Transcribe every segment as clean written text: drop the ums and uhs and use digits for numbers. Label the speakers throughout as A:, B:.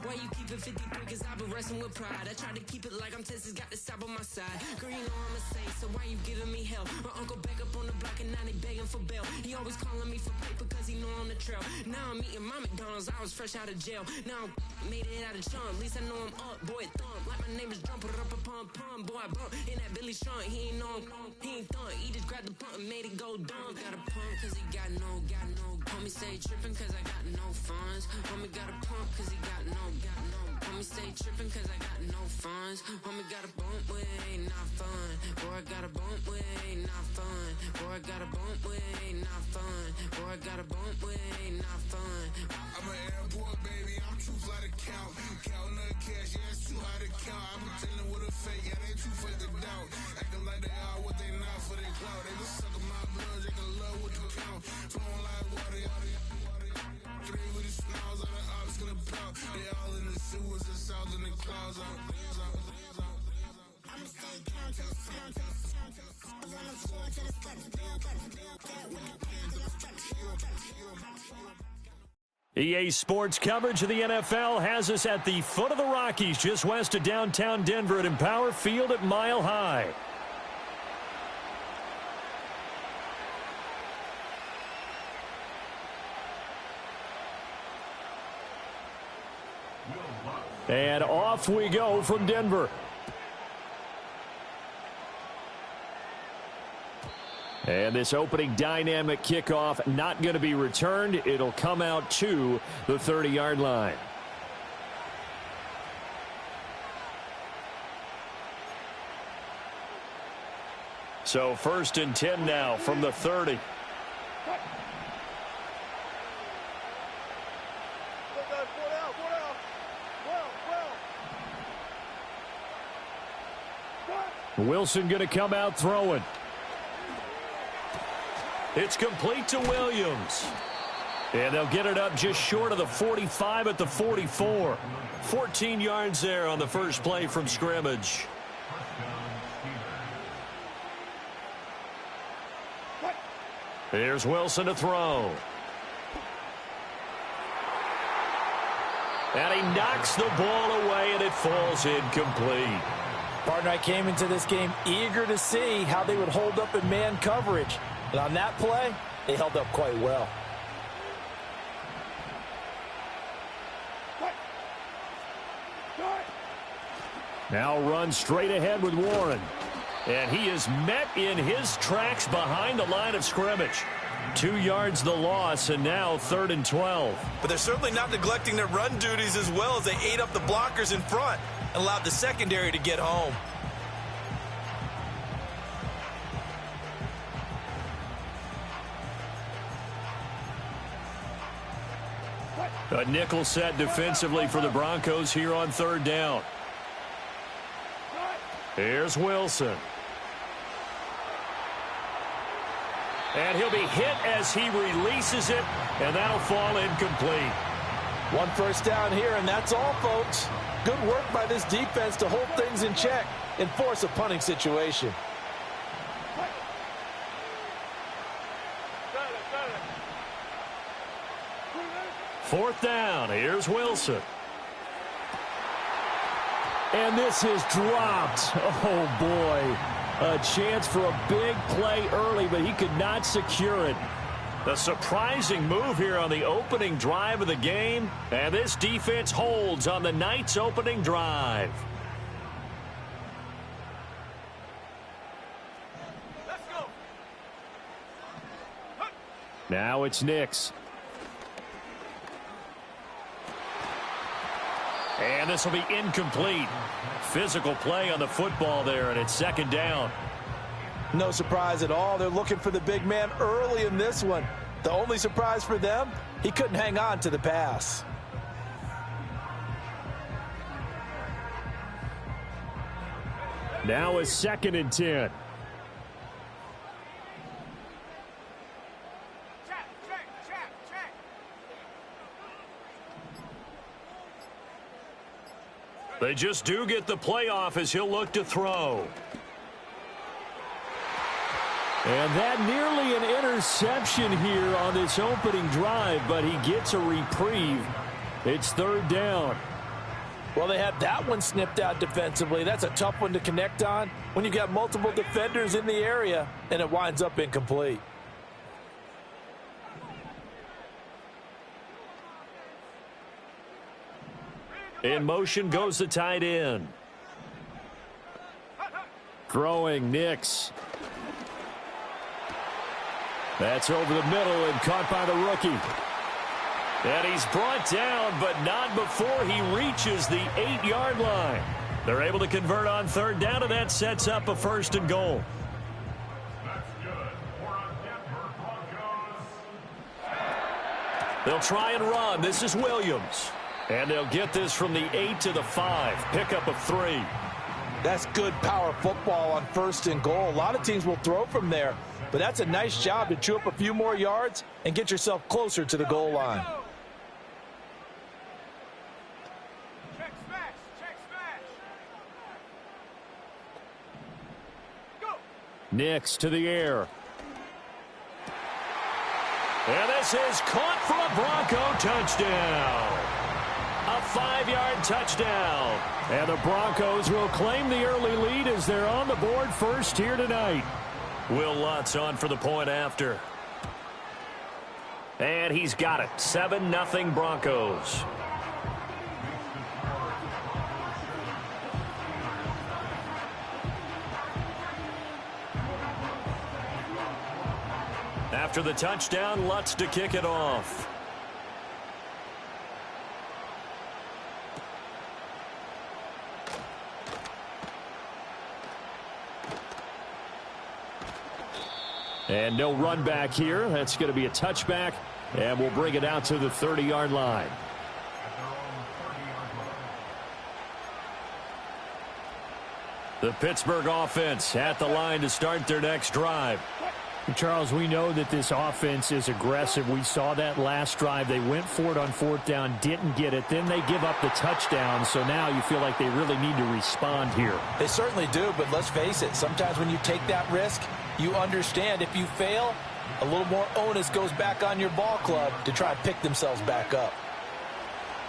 A: Why you keep it 53? Cause I've been wrestling with pride. I try to keep it like I'm Texas, got the stop on my side. Girl, you know I'm a saint, so why you giving me hell? My uncle back up on the block and now they begging for bail. He always calling me for paper cause he know I'm the trail. Now I'm eating my McDonald's, I was fresh out of jail. Now I'm made it out of chunk, at least I know I'm up, boy, thump. Like my name is Jump, put up a pump, pump. Boy, I bump in that Billy Sean, he ain't know he ain't thunk. He just grabbed the pump and made it go dumb. Got a pump cause he got no. Homie stay tripping cause I got no funds. Homie got a pump cause he got no. Homie stay tripping cause I got no funds. Homie got a bump with ain't not fun. Boy, I got a bump with ain't not fun. Boy, I got a bump with ain't not fun. Boy, I got a bump with ain't not fun.
B: I'm an airport baby, I'm too fly to count. Counting the cash, yeah, it's too high to count. I'm pretending with a fake, yeah, they too fake to doubt. Acting like they are what they not for their clout. They just sucking my blood, they can love what you count. Flowing like water. Three with the smiles on the ops gonna pop. They all in the sewers and south in the clouds. I'ma stay down to the sound, on the floor to the steps.
C: EA Sports coverage of the NFL has us at the foot of the Rockies, just west of downtown Denver at Empower Field at Mile High. And off we go from Denver. And this opening dynamic kickoff not going to be returned. It'll come out to the 30-yard line. So 1st and 10 now from the 30. Wilson going to come out throwing. It's complete to Williams. And they'll get it up just short of the 45 at the 44. 14 yards there on the first play from scrimmage. Here's Wilson to throw. And he knocks the ball away, and it falls incomplete.
D: Partner, I came into this game eager to see how they would hold up in man coverage. And on that play, they held up quite well.
C: Now run straight ahead with Warren. And he is met in his tracks behind the line of scrimmage. 2 yards the loss, and now 3rd and 12.
E: But they're certainly not neglecting their run duties as well as they ate up the blockers in front and allowed the secondary to get home.
C: A nickel set defensively for the Broncos here on 3rd down. Here's Wilson. And he'll be hit as he releases it, and that'll fall incomplete.
D: 1 first down here, and that's all, folks. Good work by this defense to hold things in check and force a punting situation.
C: 4th down. Here's Wilson. And this is dropped. Oh, boy. A chance for a big play early, but he could not secure it. A surprising move here on the opening drive of the game. And this defense holds on the night's opening drive.
E: Let's go.
C: Now it's Nix. And this will be incomplete. Physical play on the football there, and it's 2nd down.
D: No surprise at all. They're looking for the big man early in this one. The only surprise for them, he couldn't hang on to the pass.
C: Now is 2nd and 10. They just do get the playoff as he'll look to throw. And that nearly an interception here on this opening drive, but he gets a reprieve. It's 3rd down.
D: Well, they had that one snipped out defensively. That's a tough one to connect on when you've got multiple defenders in the area, and it winds up incomplete.
C: In motion goes the tight end. Throwing Nix. That's over the middle and caught by the rookie. And he's brought down, but not before he reaches the 8-yard line. They're able to convert on third down, and that sets up a 1st and goal. They'll try and run. This is Williams. And they'll get this from the 8 to the 5. Pickup of 3.
D: That's good power football on 1st and goal. A lot of teams will throw from there, but that's a nice job to chew up a few more yards and get yourself closer to the goal line.
C: Nix to the air. And this is caught for a Bronco touchdown. A 5-yard touchdown. And the Broncos will claim the early lead as they're on the board first here tonight. Will Lutz on for the point after. And he's got it. 7-0 Broncos. After the touchdown, Lutz to kick it off. And no run back here. That's going to be a touchback, and we'll bring it out to the 30-yard line. The Pittsburgh offense at the line to start their next drive.
F: Charles, we know that this offense is aggressive. We saw that last drive. They went for it on 4th down, didn't get it. Then they give up the touchdown, so now you feel like they really need to respond here.
D: They certainly do, but let's face it, sometimes when you take that risk, you understand if you fail, a little more onus goes back on your ball club to try and pick themselves back up.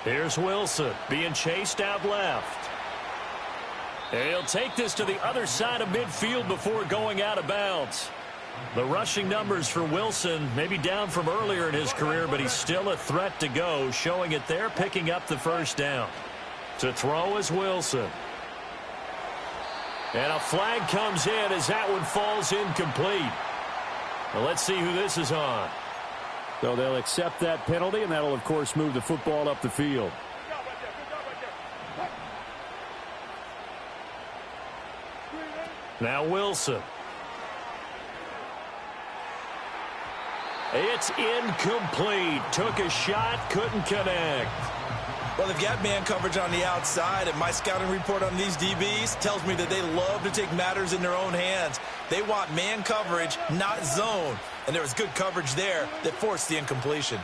C: Here's Wilson being chased out left. And he'll take this to the other side of midfield before going out of bounds. The rushing numbers for Wilson maybe down from earlier in his career, but he's still a threat to go, showing it there, picking up the 1st down. To throw is Wilson. And a flag comes in as that one falls incomplete. Well, let's see who this is on.
F: So they'll accept that penalty, and that'll, of course, move the football up the field.
C: Now Wilson. It's incomplete. Took a shot, couldn't connect.
E: Well, they've got man coverage on the outside, and my scouting report on these DBs tells me that they love to take matters in their own hands. They want man coverage, not zone. And there was good coverage there that forced the incompletion.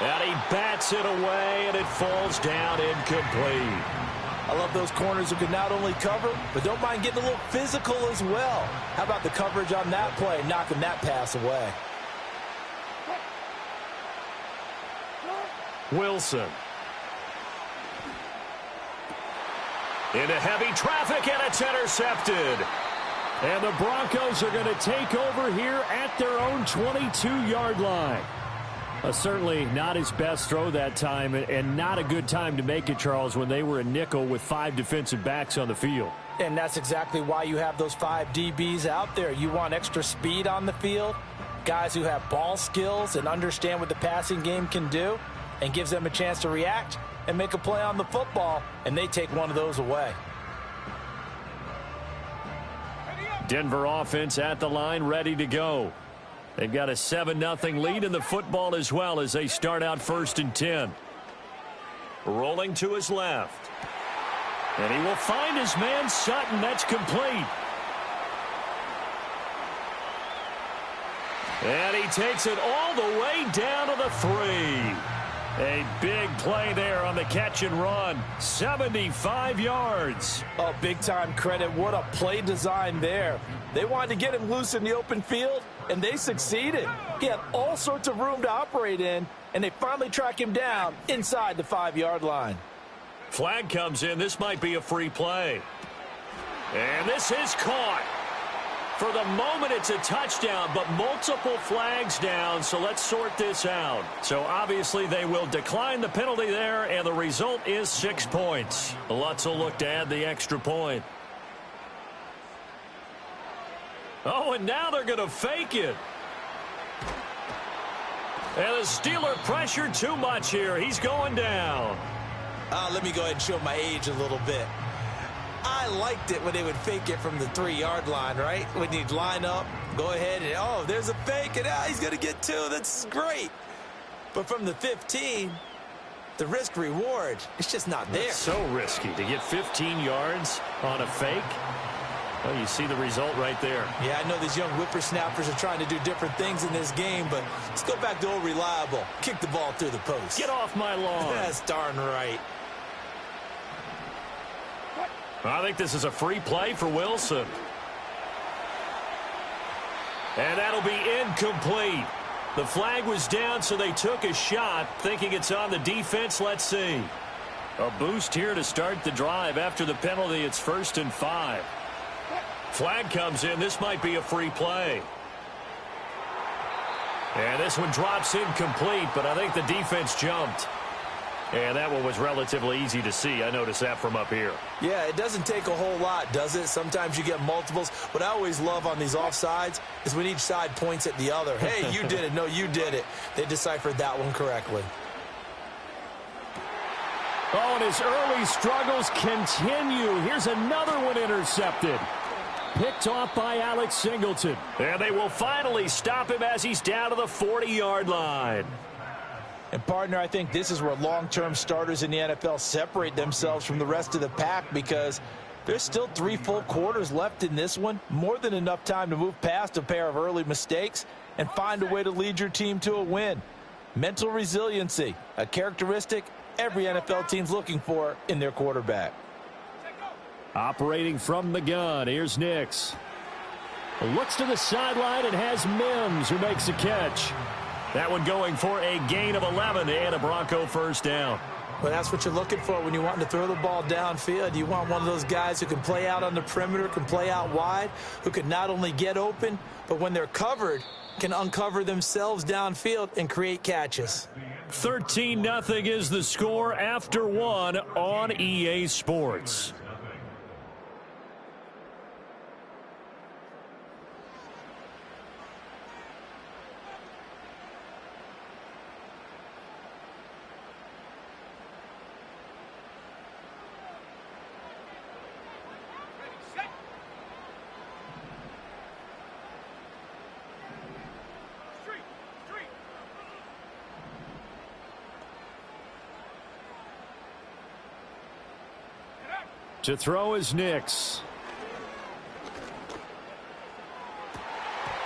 C: And he bats it away, and it falls down incomplete.
D: I love those corners who can not only cover, but don't mind getting a little physical as well. How about the coverage on that play, knocking that pass away?
C: Wilson. Into heavy traffic, and it's intercepted.
F: And the Broncos are going to take over here at their own 22-yard line. Certainly not his best throw that time, and not a good time to make it, Charles, when they were a nickel with 5 defensive backs on the field.
D: And that's exactly why you have those 5 DBs out there. You want extra speed on the field, guys who have ball skills and understand what the passing game can do, and gives them a chance to react and make a play on the football, and they take one of those away.
C: Denver offense at the line, ready to go. They've got a 7-0 lead in the football as well as they start out 1st and 10. Rolling to his left. And he will find his man Sutton. That's complete. And he takes it all the way down to the 3. A big play there on the catch and run. 75 yards.
D: Oh, big-time credit. What a play design there. They wanted to get him loose in the open field. and they succeeded. He had all sorts of room to operate in, and they finally track him down inside the 5-yard line.
C: Flag comes in. This might be a free play. And this is caught. For the moment, it's a touchdown, but multiple flags down, so let's sort this out. So obviously they will decline the penalty there, and the result is 6 points. The Lutz will look to add the extra point. Oh, and now they're going to fake it. And the Steeler pressured too much here. He's going down.
E: Let me go ahead and show my age a little bit. I liked it when they would fake it from the 3-yard line, right? When you'd line up, go ahead and, oh, there's a fake, and he's going to get 2. That's great. But from the 15, the risk-reward, it's just not there.
C: It's so risky to get 15 yards on a fake. Well, you see the result right there.
E: Yeah, I know these young whippersnappers are trying to do different things in this game, but let's go back to old reliable. Kick the ball through the post.
C: Get off my lawn.
E: That's darn right.
C: I think this is a free play for Wilson. And that'll be incomplete. The flag was down, so they took a shot, thinking it's on the defense. Let's see. A boost here to start the drive. After the penalty, it's 1st and 5. Flag comes in. This might be a free play. And this one drops incomplete, but I think the defense jumped. And that one was relatively easy to see. I noticed that from up here.
E: Yeah, it doesn't take a whole lot, does it? Sometimes you get multiples. What I always love on these offsides is when each side points at the other. Hey, you did it. No, you did it. They deciphered that one correctly.
F: Oh, and his early struggles continue. Here's another one intercepted. Picked off by Alex Singleton.
C: And they will finally stop him as he's down to the 40-yard line.
D: And, partner, I think this is where long-term starters in the NFL separate themselves from the rest of the pack, because there's still 3 full quarters left in this one. More than enough time to move past a pair of early mistakes and find a way to lead your team to a win. Mental resiliency, a characteristic every NFL team's looking for in their quarterback.
F: Operating from the gun, here's Nix. Looks to the sideline and has Mims, who makes a catch.
C: That one going for a gain of 11 and a Bronco first down.
E: Well, that's what you're looking for when you want to throw the ball downfield. You want one of those guys who can play out on the perimeter, can play out wide, who can not only get open, but when they're covered, can uncover themselves downfield and create catches.
C: 13-0 is the score after 1 on EA Sports. To throw is Nix.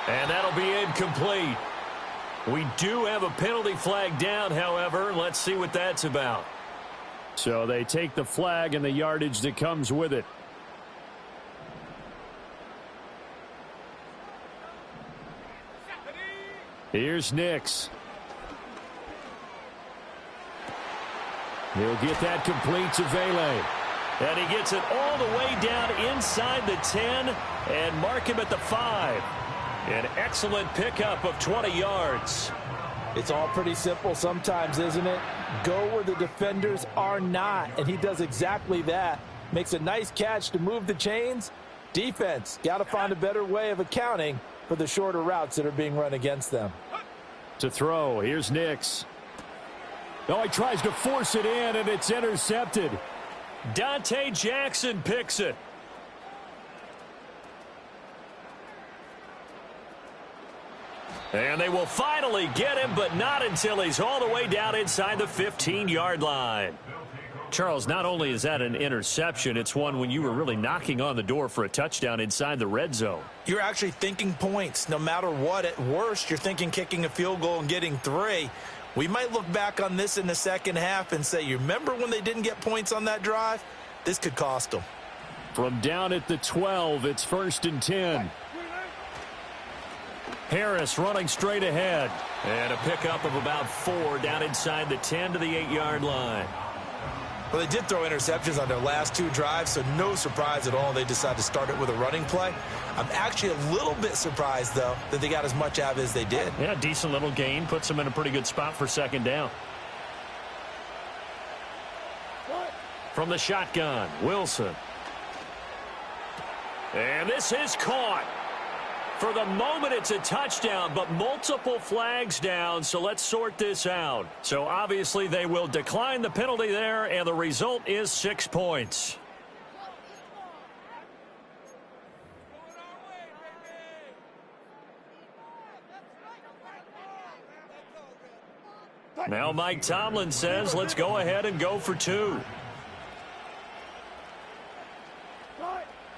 C: And that'll be incomplete. We do have a penalty flag down, however. Let's see what that's about.
F: So they take the flag and the yardage that comes with it. Here's Nix. He'll get that complete to Vele.
C: And he gets it all the way down inside the 10 and mark him at the 5. An excellent pickup of 20 yards.
D: It's all pretty simple sometimes, isn't it? Go where the defenders are not, and he does exactly that. Makes a nice catch to move the chains. Defense, got to find a better way of accounting for the shorter routes that are being run against them.
F: To throw, here's Nix. Oh, he tries to force it in, and it's intercepted.
C: Dante Jackson picks it. And they will finally get him, but not until he's all the way down inside the 15-yard line. Charles, not only is that an interception, it's one when you were really knocking on the door for a touchdown inside the red zone.
E: You're actually thinking points. No matter what, at worst, you're thinking kicking a field goal and getting 3. We might look back on this in the second half and say, you remember when they didn't get points on that drive? This could cost them.
F: From down at the 12, it's 1st and 10.
C: Harris running straight ahead. And a pickup of about 4 down inside the 10 to the 8-yard line.
E: Well, they did throw interceptions on their last 2 drives, so no surprise at all they decided to start it with a running play. I'm actually a little bit surprised, though, that they got as much out of it as they did.
C: Yeah, decent little gain. Puts them in a pretty good spot for 2nd down. From the shotgun, Wilson. And this is caught. For the moment, it's a touchdown, but multiple flags down, so let's sort this out. So obviously they will decline the penalty there, and the result is 6 points. Now Mike Tomlin says, let's go ahead and go for 2.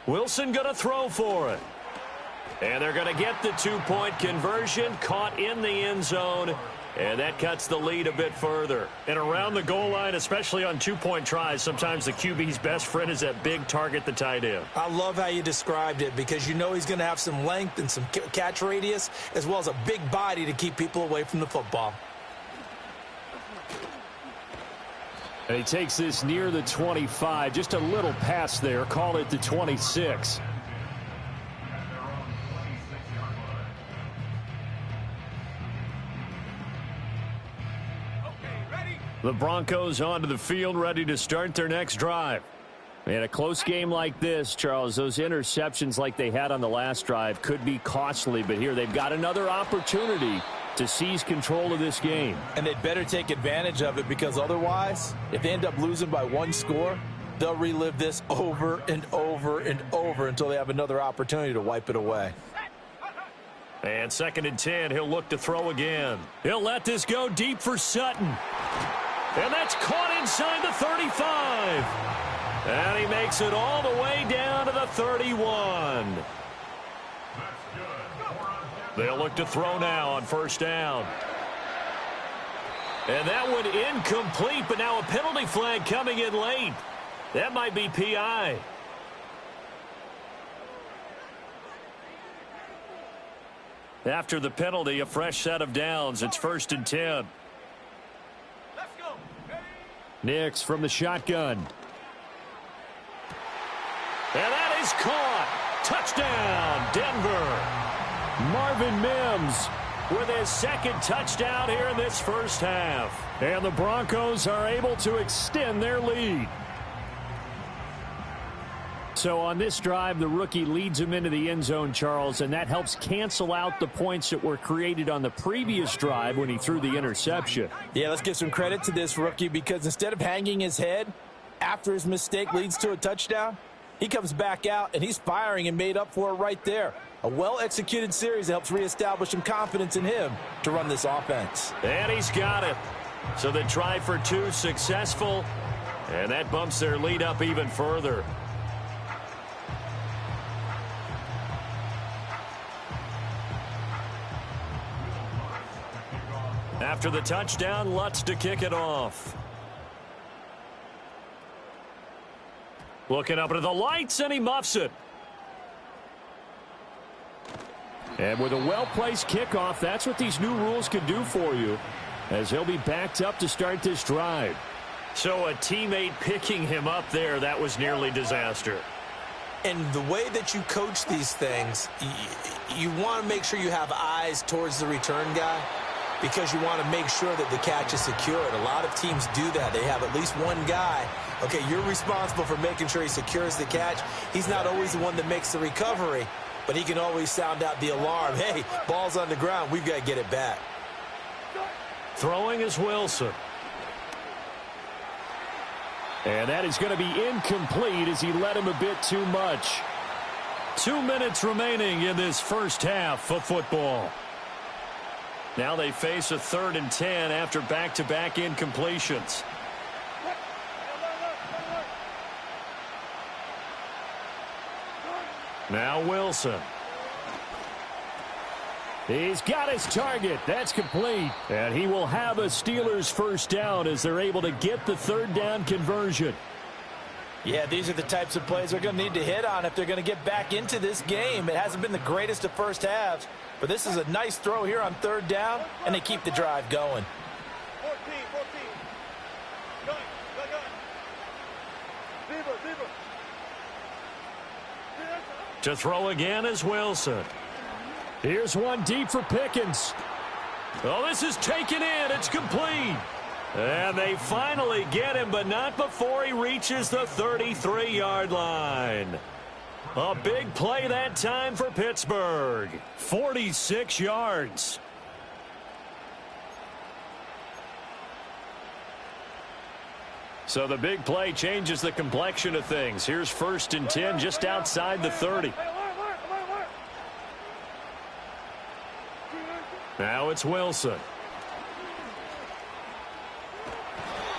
C: Wilson going to throw for it. And they're going to get the 2-point conversion, caught in the end zone, and that cuts the lead a bit further. And around the goal line, especially on 2-point tries, sometimes the QB's best friend is that big target, the tight end.
E: I love how you described it because you know he's going to have some length and some catch radius as well as a big body to keep people away from the football.
F: And he takes this near the 25. Just a little pass there. Call it the 26. The Broncos onto the field, ready to start their next drive. In a close game like this, Charles, those interceptions like they had on the last drive could be costly, but here they've got another opportunity to seize control of this game.
E: And they'd better take advantage of it because otherwise, if they end up losing by 1 score, they'll relive this over and over and over until they have another opportunity to wipe it away.
C: And 2nd and 10, he'll look to throw again. He'll let this go deep for Sutton. And that's caught inside the 35. And he makes it all the way down to the 31. They'll look to throw now on 1st down. And that one incomplete, but now a penalty flag coming in late. That might be PI. After the penalty, a fresh set of downs. It's 1st and 10. Nix from the shotgun. And that is caught. Touchdown, Denver. Marvin Mims with his 2nd touchdown here in this first half. And the Broncos are able to extend their lead. So on this drive, the rookie leads him into the end zone, Charles, and that helps cancel out the points that were created on the previous drive when he threw the interception.
E: Yeah, let's give some credit to this rookie because instead of hanging his head after his mistake leads to a touchdown, he comes back out and he's firing and made up for it right there. A well-executed series that helps reestablish some confidence in him to run this offense.
C: And he's got it. So the try for 2 successful, and that bumps their lead up even further. After the touchdown, Lutz to kick it off. Looking up into the lights, and he muffs it. And with a well-placed kickoff, that's what these new rules can do for you, as he'll be backed up to start this drive. So a teammate picking him up there, that was nearly disaster.
E: And the way that you coach these things, you want to make sure you have eyes towards the return guy because you want to make sure that the catch is secured. A lot of teams do that. They have at least one guy. Okay, you're responsible for making sure he secures the catch. He's not always the one that makes the recovery, but he can always sound out the alarm. Hey, ball's on the ground. We've got to get it back.
C: Throwing is Wilson. And that is going to be incomplete as he led him a bit too much. 2 minutes remaining in this first half of football. Now they face a 3rd and 10 after back-to-back incompletions. Now Wilson. He's got his target. That's complete. And he will have a Steelers first down as they're able to get the 3rd down conversion.
D: Yeah, these are the types of plays they're going to need to hit on if they're going to get back into this game. It hasn't been the greatest of first halves, but this is a nice throw here on third down, and they keep the drive going.
G: 14.
C: To throw again is Wilson.
F: Here's one deep for Pickens.
C: Oh, this is taken in. It's complete. And they finally get him, but not before he reaches the 33-yard line. A big play that time for Pittsburgh. 46 yards. So the big play changes the complexion of things. Here's 1st and 10 just outside the 30. Now it's Wilson.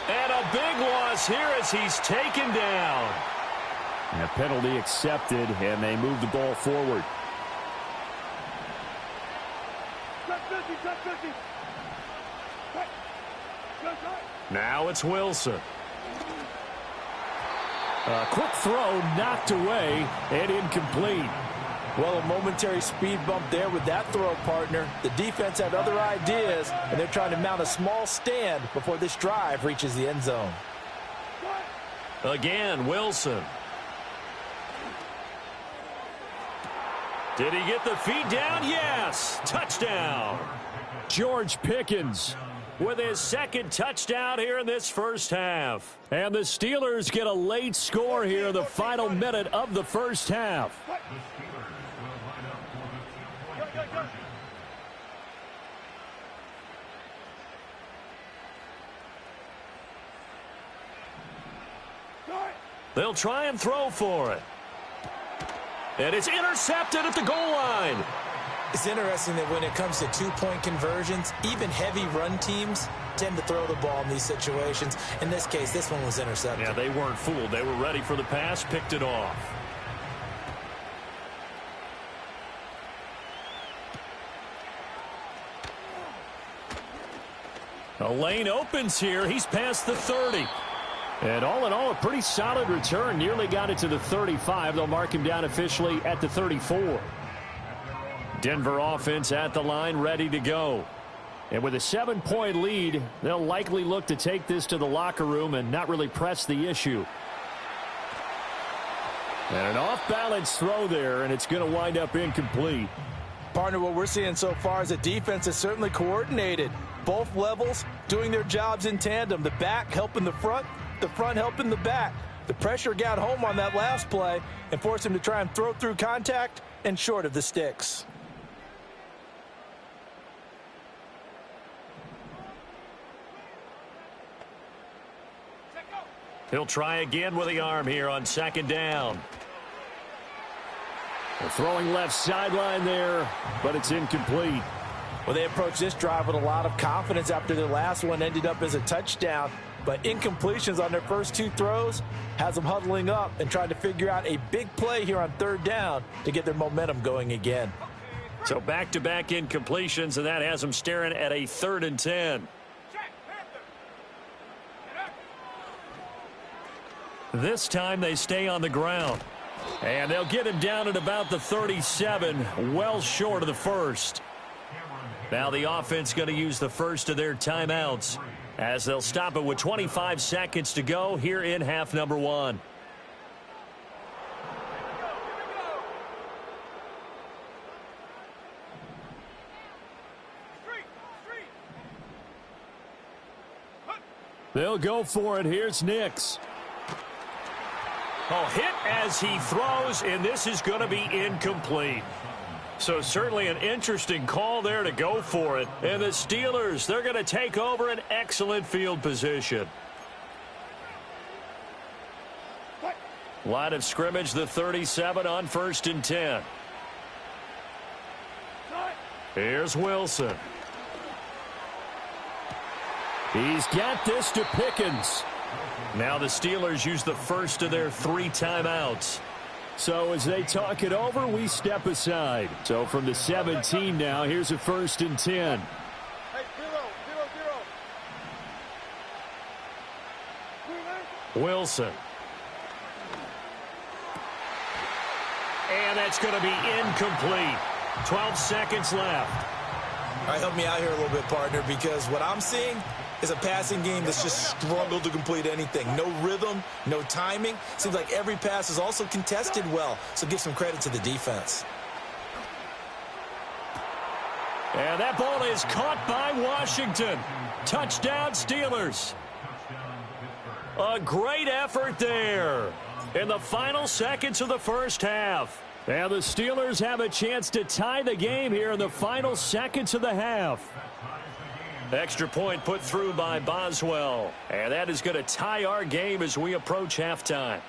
C: And a big loss here as he's taken down.
F: And a penalty accepted, and they move the ball forward.
C: Now it's Wilson.
F: A quick throw knocked away and incomplete.
D: Well, a momentary speed bump there with that throw, partner. The defense had other ideas, and they're trying to mount a small stand before this drive reaches the end zone.
C: Again, Wilson. Did he get the feet down? Yes. Touchdown.
F: George Pickens
C: with his second touchdown here in this first half.
F: And the Steelers get a late score here in the final minute of the first half.
C: They'll try and throw for it. And it's intercepted at the goal line.
D: It's interesting that when it comes to two-point conversions, even heavy run teams tend to throw the ball in these situations. In this case, this one was intercepted.
C: Yeah, they weren't fooled. They were ready for the pass, picked it off. A lane opens here. He's past the 30.
F: And all in all, a pretty solid return. Nearly got it to the 35. They'll mark him down officially at the 34. Denver offense at the line, ready to go. And with a 7-point lead, they'll likely look to take this to the locker room and not really press the issue. And an off-balance throw there, and it's going to wind up incomplete.
D: Partner, what we're seeing so far is the defense is certainly coordinated. Both levels doing their jobs in tandem. The back helping the front helping the back. The pressure got home on that last play and forced him to try and throw through contact and short of the sticks.
C: He'll try again with the arm here on second down.
F: They're throwing left sideline there, but it's incomplete.
D: Well, they approached this drive with a lot of confidence after their last one ended up as a touchdown. But incompletions on their first two throws has them huddling up and trying to figure out a big play here on third down to get their momentum going again.
C: So back-to-back incompletions, and that has them staring at a 3rd and 10. This time they stay on the ground. And they'll get him down at about the 37, well short of the first. Now the offense going to use the first of their timeouts as they'll stop it with 25 seconds to go here in half number 1.
F: They'll go for it. Here's Nix.
C: Oh, hit as he throws, and this is going to be incomplete. So certainly an interesting call there to go for it. And the Steelers, they're going to take over an excellent field position. Line of scrimmage, the 37 on 1st and 10. Here's Wilson.
F: He's got this to Pickens.
C: Now the Steelers use the first of their 3 timeouts.
F: So as they talk it over, we step aside. So from the 17 now, here's a 1st and 10.
C: Wilson.
F: And that's going to be incomplete. 12 seconds left.
E: All right, help me out here a little bit, partner, because what I'm seeing is a passing game that's just struggled to complete anything. No rhythm, no timing. Seems like every pass is also contested well, so give some credit to the defense.
F: And that ball is caught by Washington. Touchdown, Steelers. A great effort there in the final seconds of the first half. And the Steelers have a chance to tie the game here in the final seconds of the half. Extra point put through by Boswell. And that is going to tie our game as we approach halftime.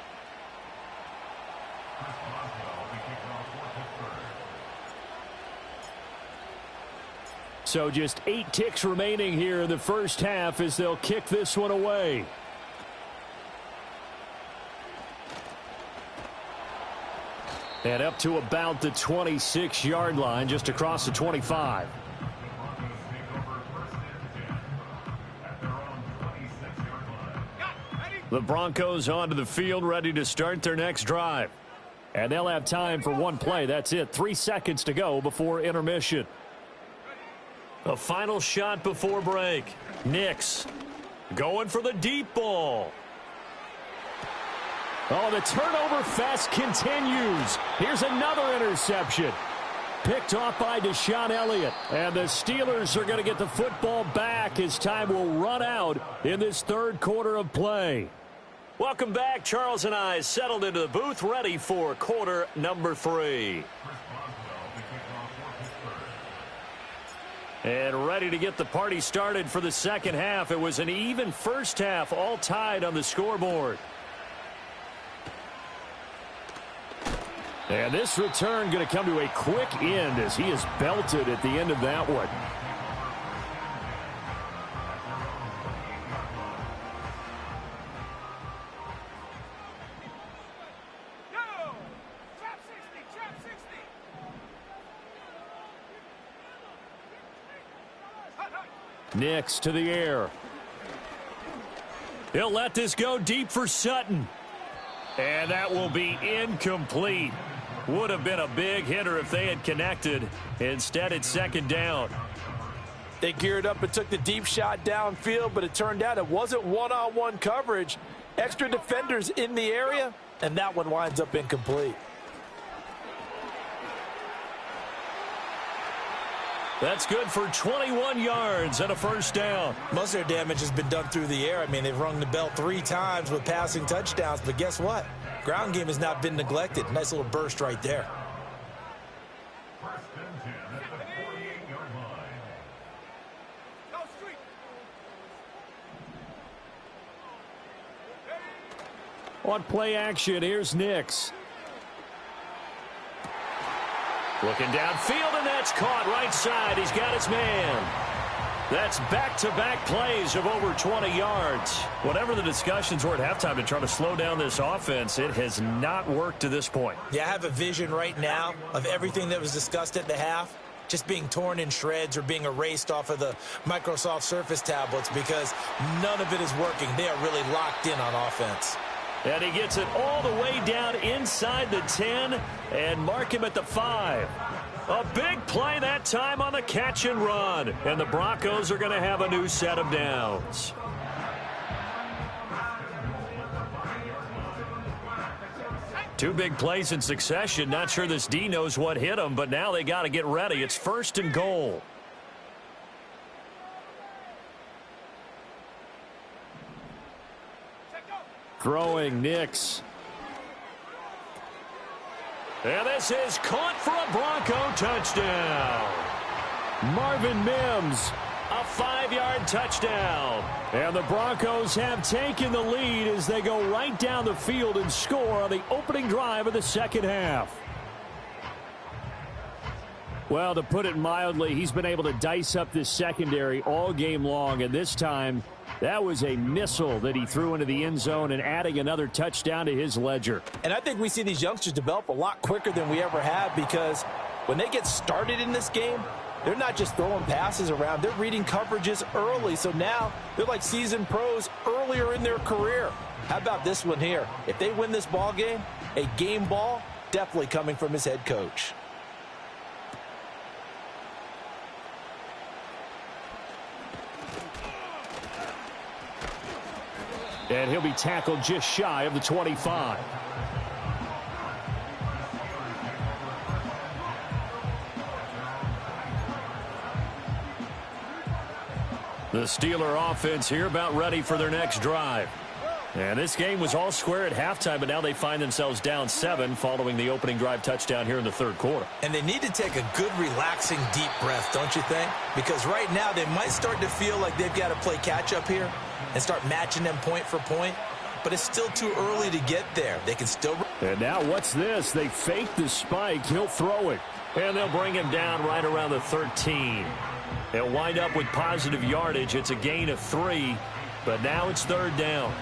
F: So just 8 ticks remaining here in the first half as they'll kick this one away. And up to about the 26-yard line, just across the 25. The Broncos onto the field, ready to start their next drive. And they'll have time for one play. That's it. 3 seconds to go before intermission. A final shot before break. Nix going for the deep ball. Oh, the turnover fest continues. Here's another interception. Picked off by Deshaun Elliott. And the Steelers are going to get the football back as time will run out in this third quarter of play. Welcome back. Charles and I settled into the booth, ready for quarter number 3. And ready to get the party started for the second half. It was an even first half, all tied on the scoreboard. And this return going to come to a quick end as he is belted at the end of that one. Nix to the air. He'll let this go deep for Sutton. And that will be incomplete. Would have been a big hitter if they had connected. Instead, it's second down.
D: They geared up and took the deep shot downfield, but it turned out it wasn't one-on-one coverage. Extra defenders in the area, and that one winds up incomplete.
F: That's good for 21 yards and a first down.
E: Most of their damage has been done through the air. I mean, they've rung the bell 3 times with passing touchdowns, but guess what? Ground game has not been neglected. Nice little burst right there.
F: On play action, here's Nix. Looking downfield, and that's caught right side. He's got his man. That's back-to-back plays of over 20 yards. Whatever the discussions were at halftime to try to slow down this offense, it has not worked to this point.
E: Yeah, I have a vision right now of everything that was discussed at the half just being torn in shreds or being erased off of the Microsoft Surface tablets because none of it is working. They are really locked in on offense.
F: And he gets it all the way down inside the 10 and mark him at the 5. A big play that time on the catch and run. And the Broncos are going to have a new set of downs. Two big plays in succession. Not sure this D knows what hit him, but now they got to get ready. It's first and goal. Throwing Nix. And this is caught for a Bronco touchdown. Marvin Mims, a 5-yard touchdown. And the Broncos have taken the lead as they go right down the field and score on the opening drive of the second half. Well, to put it mildly, he's been able to dice up this secondary all game long, and this time that was a missile that he threw into the end zone and adding another touchdown to his ledger.
D: And I think we see these youngsters develop a lot quicker than we ever have because when they get started in this game, they're not just throwing passes around. They're reading coverages early. So now they're like seasoned pros earlier in their career. How about this one here? If they win this ball game, a game ball, definitely coming from his head coach.
F: And he'll be tackled just shy of the 25. The Steeler offense here about ready for their next drive. And this game was all square at halftime, but now they find themselves down 7 following the opening drive touchdown here in the third quarter.
E: And they need to take a good, relaxing, deep breath, don't you think? Because right now they might start to feel like they've got to play catch-up here and start matching them point for point. But it's still too early to get there. They can still...
F: And now what's this? They fake the spike. He'll throw it. And they'll bring him down right around the 13. They'll wind up with positive yardage. It's a gain of 3, but now it's third down.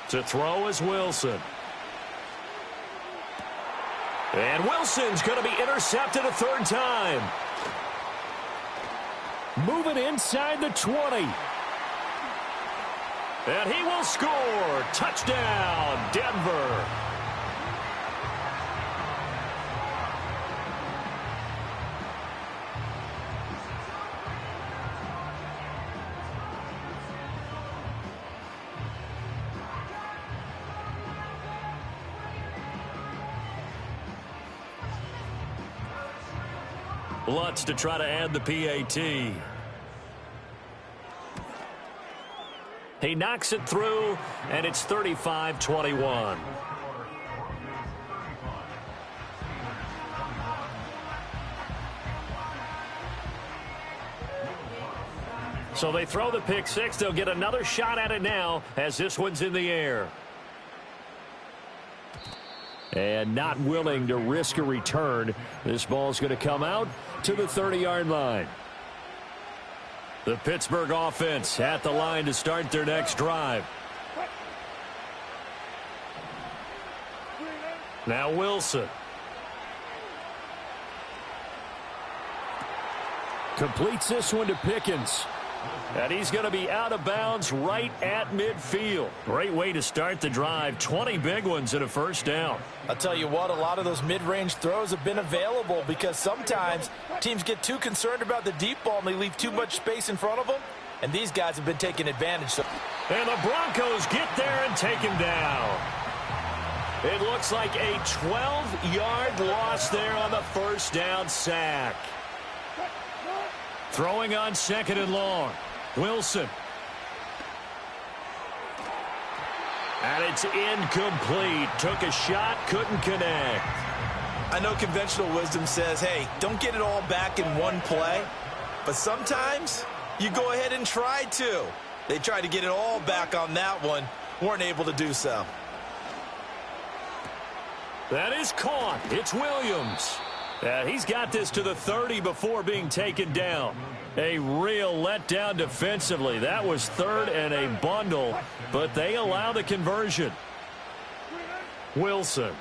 F: To throw is Wilson. And Wilson's going to be intercepted a third time. Moving inside the 20. And he will score. Touchdown, Denver. Lutz to try to add the PAT. He knocks it through, and it's 35-21. So they throw the pick six. They'll get another shot at it now as this one's in the air. And not willing to risk a return. This ball's going to come out to the 30-yard line. The Pittsburgh offense at the line to start their next drive. Now Wilson. Completes this one to Pickens. And he's going to be out of bounds right at midfield. Great way to start the drive. 20 big ones and a first down.
D: I'll tell you what, a lot of those mid-range throws have been available because sometimes teams get too concerned about the deep ball and they leave too much space in front of them. And these guys have been taking advantage.
F: And the Broncos get there and take him down. It looks like a 12-yard loss there on the first down sack. Throwing on second and long. Wilson. And it's incomplete. Took a shot, couldn't connect.
E: I know conventional wisdom says, hey, don't get it all back in one play. But sometimes you go ahead and try to. They tried to get it all back on that one. Weren't able to do so.
F: That is caught. It's Williams. He's got this to the 30 before being taken down. A real letdown defensively. That was third and a bundle, but they allow the conversion. Wilson.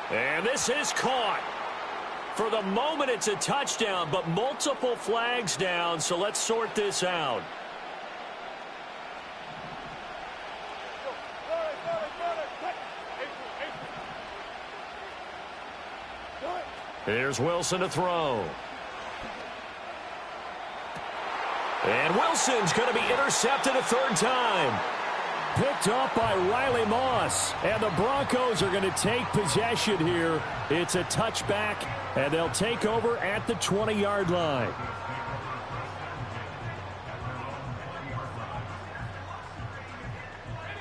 F: And this is caught. For the moment, it's a touchdown, but multiple flags down, so let's sort this out. Here's Wilson to throw. And Wilson's going to be intercepted a third time. Picked up by Riley Moss. And the Broncos are going to take possession here. It's a touchback, and they'll take over at the 20-yard line.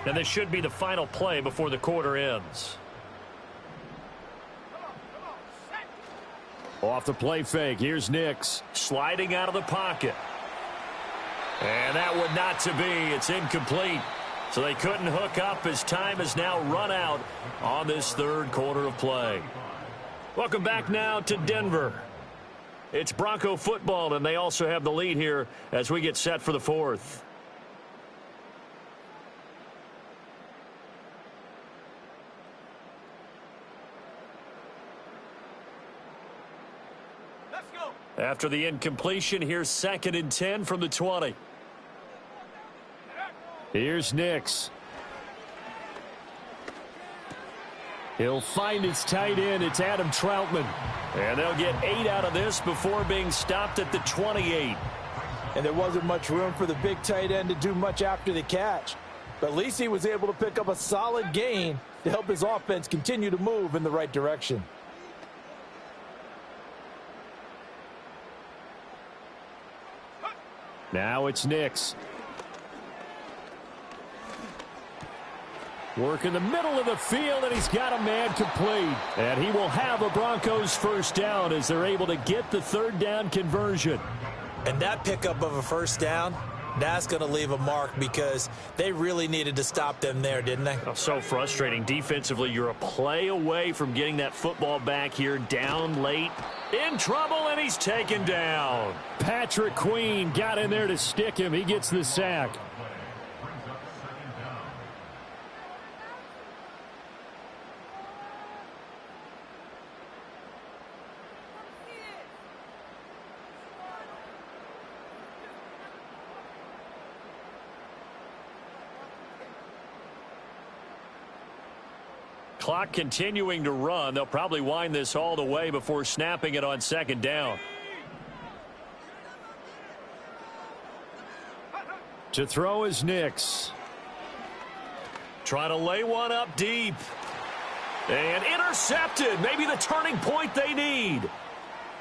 F: And this should be the final play before the quarter ends. Off the play fake, here's Nix sliding out of the pocket. And that would not to be. It's incomplete. So they couldn't hook up as time has now run out on this third quarter of play. Welcome back now to Denver. It's Bronco football, and they also have the lead here as we get set for the fourth. After the incompletion, here's 2nd and 10 from the 20. Here's Nix. He'll find his tight end. It's Adam Troutman. And they'll get 8 out of this before being stopped at the 28.
D: And there wasn't much room for the big tight end to do much after the catch. But at least he was able to pick up a solid gain to help his offense continue to move in the right direction.
F: Now it's Nix. Work in the middle of the field, and he's got a man complete. And he will have a Broncos first down as they're able to get the third down conversion.
E: And that pickup of a first down, that's going to leave a mark because they really needed to stop them there, didn't they?
F: Oh, so frustrating. Defensively, you're a play away from getting that football back here, down late, in trouble, and he's taken down. Patrick Queen got in there to stick him. He gets the sack. Clock continuing to run. They'll probably wind this all the way before snapping it on second down. To throw is Nix. Try to lay one up deep. And intercepted. Maybe the turning point they need.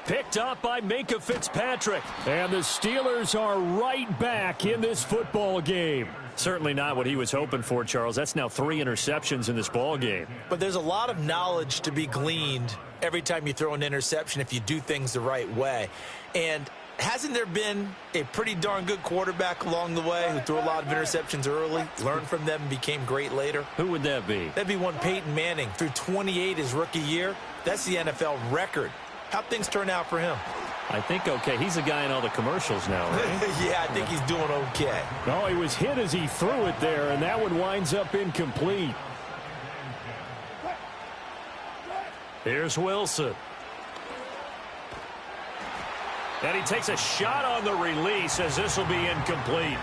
F: Picked up by Minkah Fitzpatrick. And the Steelers are right back in this football game. Certainly not what he was hoping for, Charles. That's now 3 interceptions in this ball game.
E: But there's a lot of knowledge to be gleaned every time you throw an interception if you do things the right way. And hasn't there been a pretty darn good quarterback along the way who threw a lot of interceptions early, learned from them, and became great later?
F: Who would that be?
E: That'd be one Peyton Manning. Threw 28 his rookie year. That's the NFL record. How'd things turn out for him?
F: I think okay. He's a guy in all the commercials now, right?
E: Yeah, I think he's doing okay.
F: No, he was hit as he threw it there, and that one winds up incomplete. Here's Wilson. And he takes a shot on the release as this will be incomplete.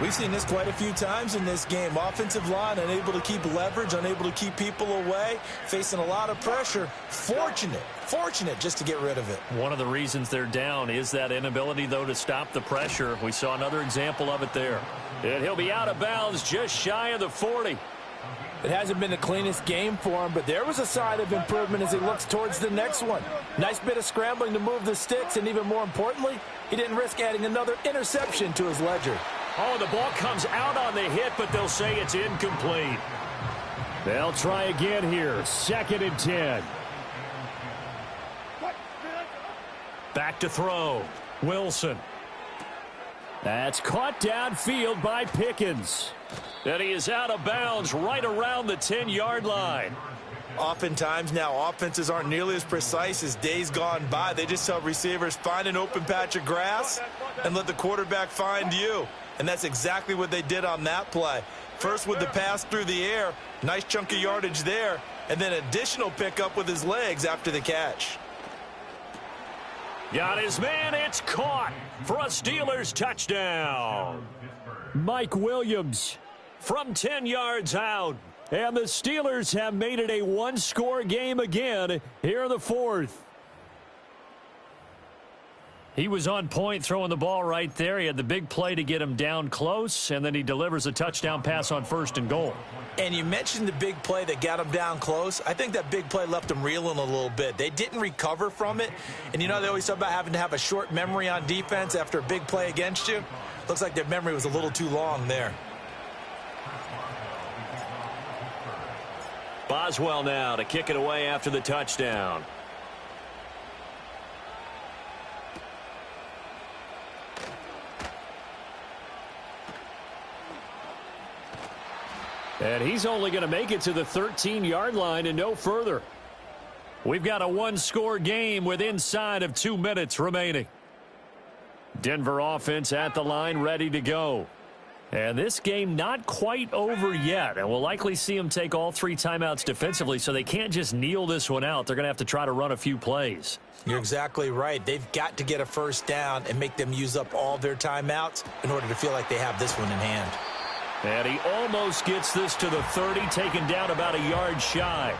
E: We've seen this quite a few times in this game. Offensive line unable to keep leverage, unable to keep people away, facing a lot of pressure. Fortunate just to get rid of it.
F: One of the reasons they're down is that inability, though, to stop the pressure. We saw another example of it there. And he'll be out of bounds just shy of the 40.
D: It hasn't been the cleanest game for him, but there was a sign of improvement as he looks towards the next one. Nice bit of scrambling to move the sticks, and even more importantly, he didn't risk adding another interception to his ledger.
F: Oh, the ball comes out on the hit, but they'll say it's incomplete. They'll try again here. 2nd and 10. Back to throw. Wilson. That's caught downfield by Pickens. And he is out of bounds right around the 10-yard line.
E: Oftentimes now offenses aren't nearly as precise as days gone by. They just tell receivers, find an open patch of grass and let the quarterback find you. And that's exactly what they did on that play. First with the pass through the air, nice chunk of yardage there, and then additional pickup with his legs after the catch.
F: Got his man, it's caught for a Steelers touchdown. Mike Williams from 10 yards out. And the Steelers have made it a one-score game again here in the 4th. He was on point throwing the ball right there. He had the big play to get him down close, and then he delivers a touchdown pass on 1st and goal.
E: And you mentioned the big play that got him down close. I think that big play left him reeling a little bit. They didn't recover from it. And you know they always talk about having to have a short memory on defense after a big play against you. Looks like their memory was a little too long there.
F: Boswell now to kick it away after the touchdown. And he's only going to make it to the 13-yard line and no further. We've got a one-score game with inside of 2 minutes remaining. Denver offense at the line, ready to go. And this game not quite over yet. And we'll likely see them take all 3 timeouts defensively, so they can't just kneel this one out. They're going to have to try to run a few plays.
E: You're exactly right. They've got to get a first down and make them use up all their timeouts in order to feel like they have this one in hand.
C: And he almost gets this to the 30, taken down about a yard shy.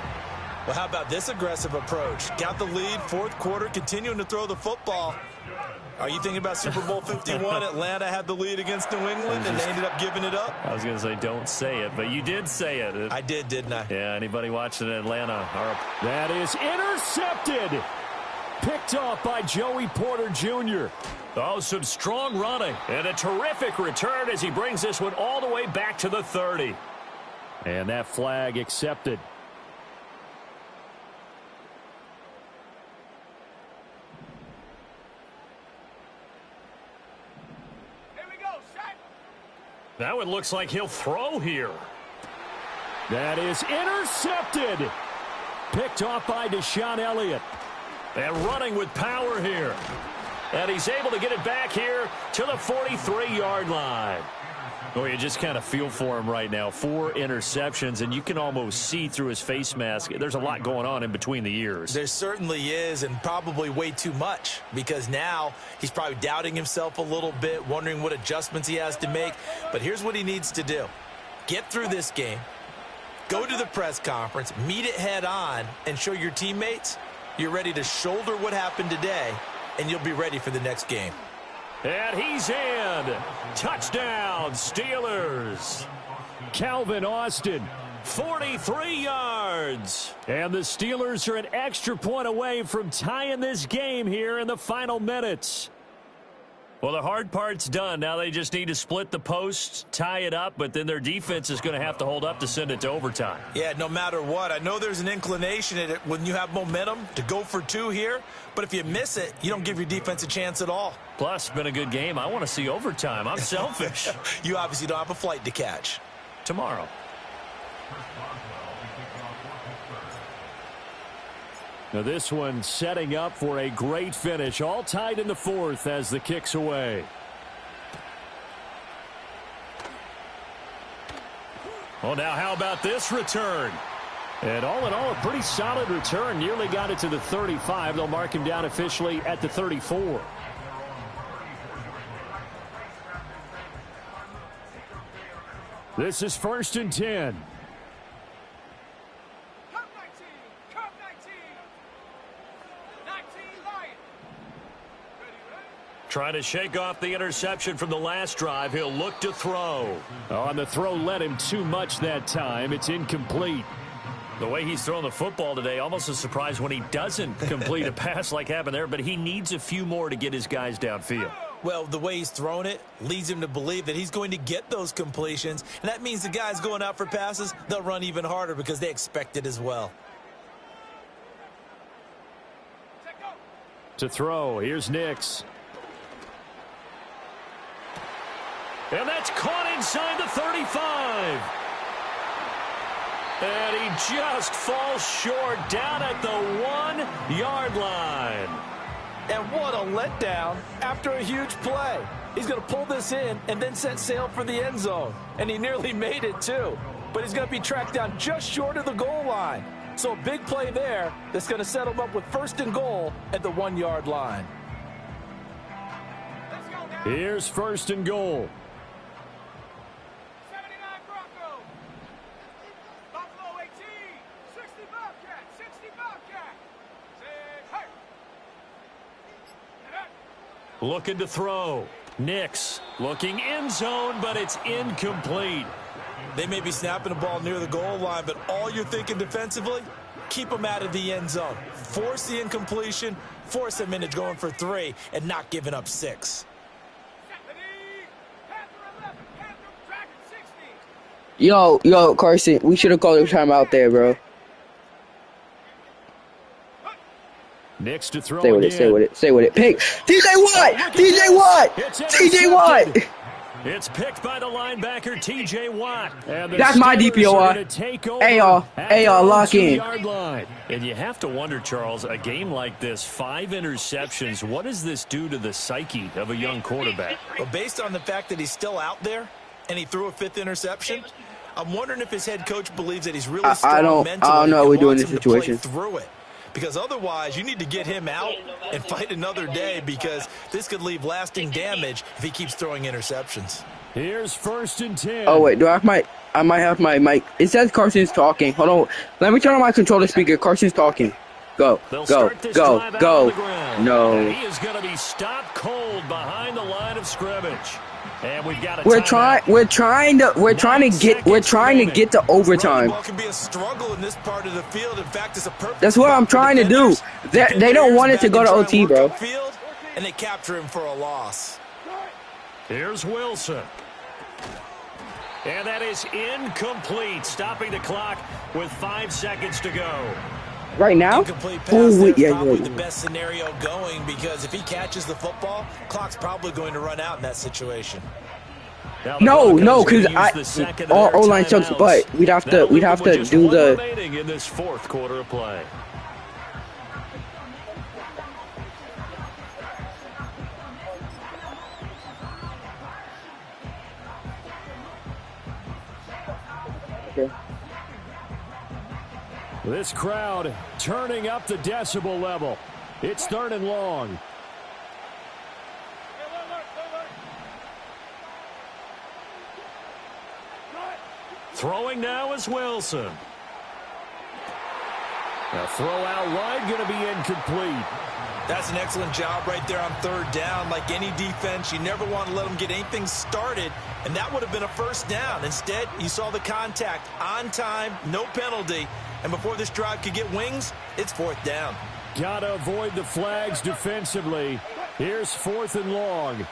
E: Well, how about this aggressive approach? Got the lead, fourth quarter, continuing to throw the football. Are you thinking about Super Bowl 51? Atlanta had the lead against New England, and they ended up giving it up?
C: I was going to say don't say it, but you did say it.
E: I did, didn't I?
C: Yeah, anybody watching Atlanta? That is intercepted. Picked off by Joey Porter Jr. Oh, some strong running. And a terrific return as he brings this one all the way back to the 30. And that flag accepted. That one looks like he'll throw here. That is intercepted. Picked off by Deshaun Elliott. And running with power here. And he's able to get it back here to the 43-yard line. Oh, you just kind of feel for him right now. 4 interceptions, and you can almost see through his face mask. There's a lot going on in between the ears.
E: There certainly is, and probably way too much, because now he's probably doubting himself a little bit, wondering what adjustments he has to make. But here's what he needs to do. Get through this game, go to the press conference, meet it head on, and show your teammates you're ready to shoulder what happened today, and you'll be ready for the next game.
C: And he's in. Touchdown, Steelers. Calvin Austin, 43 yards. And the Steelers are an extra point away from tying this game here in the final minutes. Well, the hard part's done. Now they just need to split the posts, tie it up, but then their defense is going to have to hold up to send it to overtime.
E: Yeah, no matter what. I know there's an inclination in it when you have momentum to go for 2 here, but if you miss it, you don't give your defense a chance at all.
C: Plus, it's been a good game. I want to see overtime. I'm selfish.
E: You obviously don't have a flight to catch.
C: Tomorrow. Now this one setting up for a great finish. All tied in the 4th as the kick's away. Well, now how about this return? And all in all, a pretty solid return. Nearly got it to the 35. They'll mark him down officially at the 34. This is 1st and 10. Trying to shake off the interception from the last drive. He'll look to throw. Oh, and the throw led him too much that time. It's incomplete. The way he's throwing the football today, almost a surprise when he doesn't complete a pass like happened there, but he needs a few more to get his guys downfield.
E: Well, the way he's thrown it leads him to believe that he's going to get those completions, and that means the guys going out for passes, they'll run even harder because they expect it as well.
C: To throw, here's Nix. And that's caught inside the 35. And he just falls short down at the 1-yard line.
D: And what a letdown after a huge play. He's going to pull this in and then set sail for the end zone. And he nearly made it, too. But he's going to be tracked down just short of the goal line. So a big play there that's going to set him up with 1st and goal at the 1-yard line.
C: Here's 1st and goal. Looking to throw. Nix looking end zone, but it's incomplete.
E: They may be snapping the ball near the goal line, but all you're thinking defensively, keep them out of the end zone. Force the incompletion, force them into going for 3, and not giving up 6.
G: Yo, Carson, we should have called a timeout there, bro.
C: Nix to throw
G: Stay with it. Stay with it. Pick. TJ Watt! TJ Watt!
C: It's picked by the linebacker, TJ Watt.
G: That's my DPOY. Hey, y'all, lock in.
C: And you have to wonder, Charles, a game like this, 5 interceptions, what does this do to the psyche of a young quarterback?
E: Well, based on the fact that he's still out there and he threw a 5th interception, I'm wondering if his head coach believes that he's really strong mentally.
G: I don't know what we're doing in this situation.
E: Through it. Because otherwise, you need to get him out and fight another day because this could leave lasting damage if he keeps throwing interceptions.
F: Here's 1st and 10.
G: Oh wait, I might have my mic. It says Carson's talking. Hold on. Let me turn on my controller speaker. Carson's talking. Go.
F: They'll
G: Go.
F: start this
G: Go.
F: drive out
G: Go.
F: on the ground.
G: No.
F: And he is going to be stopped cold behind the line of scrimmage. And we've got a
G: We're
F: timeout.
G: trying to get to overtime.
E: Ball can be a struggle in this part of the field. In fact, it's a perfect.
G: That's what I'm trying to do. They don't want it to go to OT, bro.
E: Field, and they capture him for a loss.
F: Here's Wilson. And that is incomplete, stopping the clock with 5 seconds to go.
G: Right now?
E: Incomplete pass
G: Oh, wait,
E: there is
G: yeah,
E: probably
G: yeah.
E: the best scenario going, because if he catches the football, clock's probably going to run out in that situation.
F: Now the
G: No,
F: Broncos
G: because
F: will use the second of
G: our
F: their
G: O-line sucks,
F: timeouts.
G: but we'd have
F: That'll leave them
G: to
F: with just
G: do
F: one
G: the.
F: remaining in this 4th quarter of play.
G: Okay.
F: This crowd turning up the decibel level. It's 3rd and long. Throwing now is Wilson. A throw out wide, going to be incomplete.
E: That's an excellent job right there on 3rd down. Like any defense, you never want to let them get anything started, and that would have been a 1st down. Instead, you saw the contact on time, no penalty, and before this drive could get wings, it's 4th down.
F: Got to avoid the flags defensively. Here's 4th and long.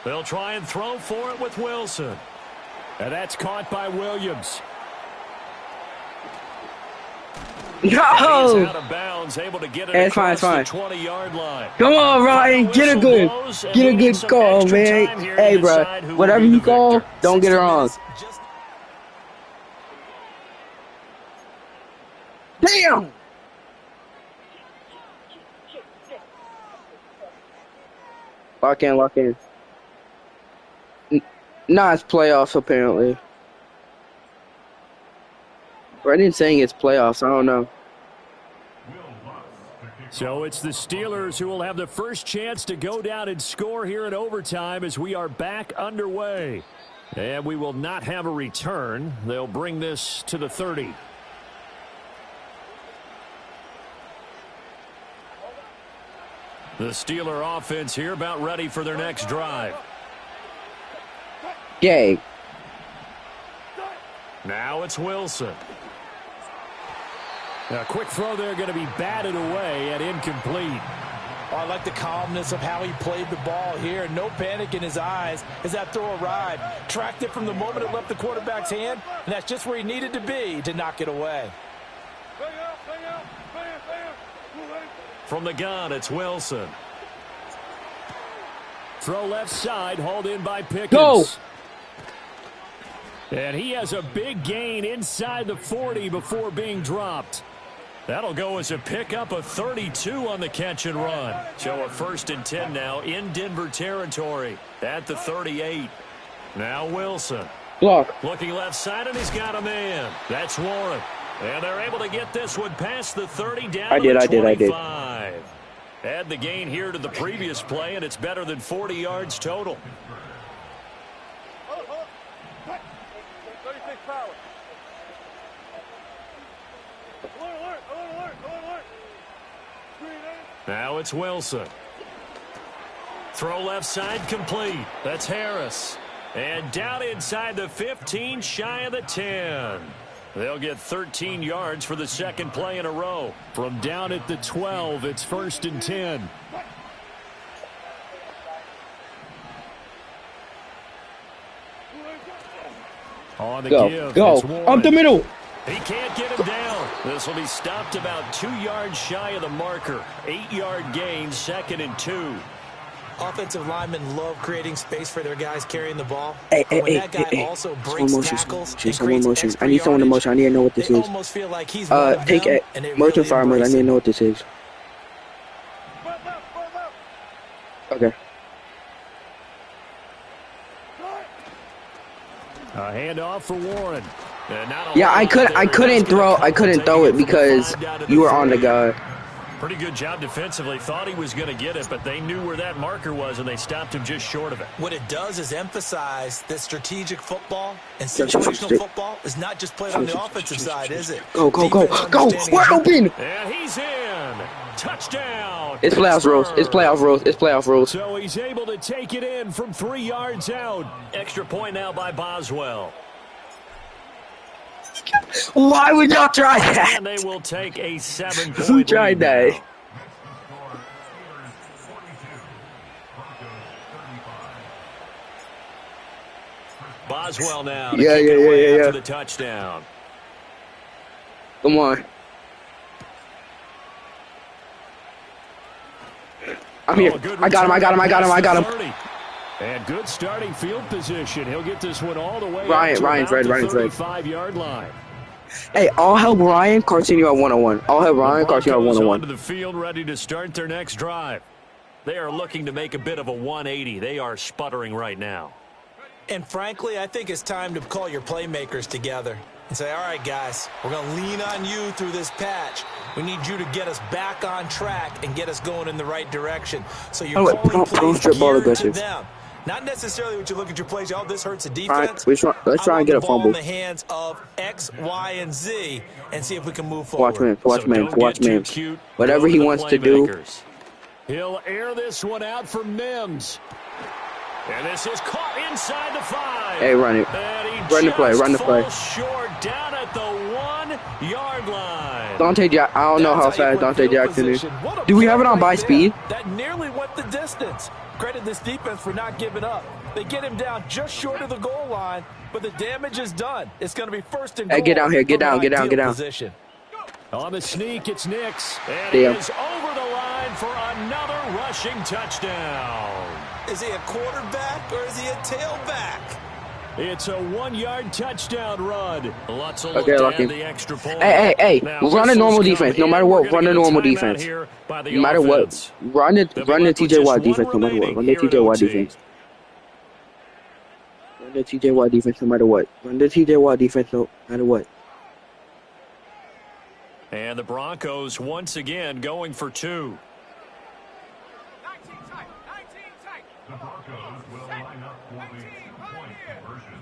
F: They'll try and throw for it with Wilson. And that's caught by Williams. He's
G: No!
F: out of bounds, able to get it
G: It's fine,
F: across
G: it's
F: the 20-yard line.
G: Come on, Ryan, get a good call, man. Hey, bro, whatever you call, don't get it wrong. Damn! Lock in, lock in. Nah, it's playoffs, apparently. Brendan's saying it's playoffs, I don't know.
F: So it's the Steelers who will have the first chance to go down and score here in overtime as we are back underway. And we will not have a return. They'll bring this to the 30. The Steeler offense here about ready for their next drive.
G: Yay.
F: Now it's Wilson. A quick throw there going to be batted away and incomplete.
D: Oh, I like the calmness of how he played the ball here. No panic in his eyes as that throw arrived. Tracked it from the moment it left the quarterback's hand, and that's just where he needed to be to knock it away.
F: From the gun, it's Wilson. Throw left side, hauled in by Pickens.
G: Go!
F: And he has a big gain inside the 40 before being dropped. That'll go as a pickup of 32 on the catch and run. So a 1st and 10 now in Denver territory at the 38. Now Wilson.
G: Block.
F: Looking left side, and he's got a man. That's Warren. And they're able to get this one past the 30 down to the 25. Add the gain here to the previous play, and it's better than 40 yards total. Now it's Wilson. Throw left side complete. That's Harris. And down inside the 15, shy of the 10. They'll get 13 yards for the second play in a row. From down at the 12, it's 1st and 10. On the give,
G: Go.
F: it's Warren.
G: Up the middle.
F: He can't get him down. This will be stopped about 2 yards shy of the marker. 8-yard gain, 2nd and 2.
E: Offensive linemen love creating space for their guys carrying the ball.
G: Hey.
E: Also breaks tackles and
G: Someone
E: creates
G: motion.
E: extra
G: I need someone to
E: yardage,
G: motion. I need to know what this
E: they
G: is.
E: almost feel like he's one of
G: Take
E: them,
G: it.
E: and they
G: Motion
E: really
G: fire mode. I
E: embrace
G: need to
E: it.
G: know what this is. Okay.
F: A handoff for Warren.
G: Yeah, I couldn't throw it because you were on the guy.
F: Pretty good job defensively. Thought he was going to get it, but they knew where that marker was, and they stopped him just short of it.
E: What it does is emphasize that strategic football and situational football is not just played on the offensive side, is it?
G: Go. We're open.
F: And he's in. Touchdown.
G: It's playoff rules.
F: So he's able to take it in from 3 yards out. Extra point now by Boswell.
G: Why would y'all try that?
F: And they will take a 7-point lead.
G: Who tried that?
F: Boswell now.
G: Yeah.
F: After the touchdown.
G: Come on. I'm here. I got him.
F: And good starting field position. He'll get this one all the way
G: Ryan's red.
F: 35-yard line.
G: Hey, all help Ryan, Carcinio at 101. All help Ryan, Carcinio at 101.
F: Onto the field, ready to start their next drive. They are looking to make a bit of a 180. They are sputtering right now.
E: And frankly, I think it's time to call your playmakers together and say, all right, guys, we're going to lean on you through this patch. We need you to get us back on track and get us going in the right direction. So you're calling plays geared to them. Not necessarily what you look at your plays. Oh, this hurts the defense.
G: Right, let's try and get a fumble.
E: In the hands of X, Y, and Z and see if we can move forward.
G: Watch man. Whatever he wants to do.
F: He'll air this one out for Mims. And this is caught inside the 5.
G: Hey, run it. Run the play.
F: Short down at the 1-yard line.
G: Dante Jackson. I don't know how fast Dante Jackson is. Do we have it on by speed?
D: That nearly went the distance. Credit this defense for not giving up. They get him down just short of the goal line, but the damage is done. It's going to be first and goal.
G: Hey, get down here. Get down.
D: Position.
F: On the sneak, it's Nix. And
G: Damn.
F: he is over the line for another rushing touchdown.
E: Is he a quarterback or is he a tailback?
F: It's a 1-yard touchdown run.
G: Okay, Lucky. Hey. Run a normal defense. No matter what, run a normal defense. No matter what. Run the TJ Watt defense no matter what. Run the TJ Watt defense. Run the TJ Watt defense no matter what. Run the TJ Watt defense no matter what.
F: And the Broncos once again going for 2.
H: The Broncos will line up for the two-point conversion.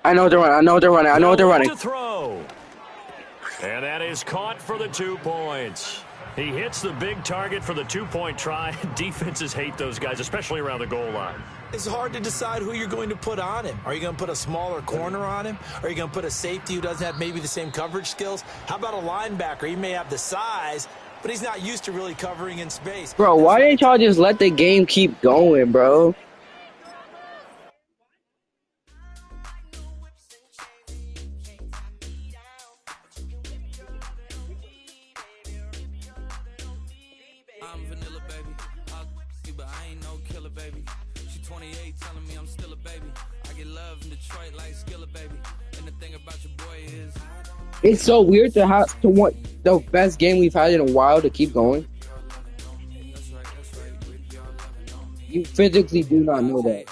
G: I know they're running.
F: To throw. And that is caught for the 2 points. He hits the big target for the 2-point try. Defenses hate those guys, especially around the goal line.
E: It's hard to decide who you're going to put on him. Are you going to put a smaller corner on him? Are you going to put a safety who doesn't have maybe the same coverage skills? How about a linebacker? He may have the size, but he's not used to really covering in space.
G: Bro, why didn't y'all just let the game keep going, bro?
I: I'm vanilla, baby. I'll you, but I ain't no killer, baby. She 28, telling me I'm still a baby. I get love in Detroit like Skilla, baby. And the thing about your boy is,
G: it's so weird to want the best game we've had in a while to keep going. You physically do not know that.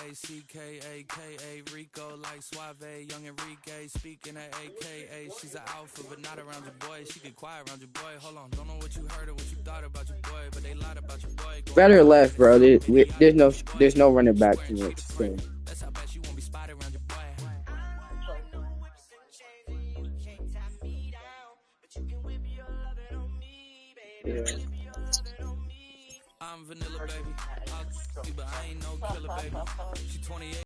I: Rico like Suave, young Enrique, speaking at AKA. She's an alpha, but not around your boy. She get quiet around your boy. Hold on, don't know what you heard or what you thought about your boy, but they lied about your boy.
G: Better left, bro. There's no running back to it. So.
I: That's how bad you won't be spotted around your boy.
G: Yeah.
I: I'm vanilla, baby. I'll you, but I ain't no killer, baby. She 28.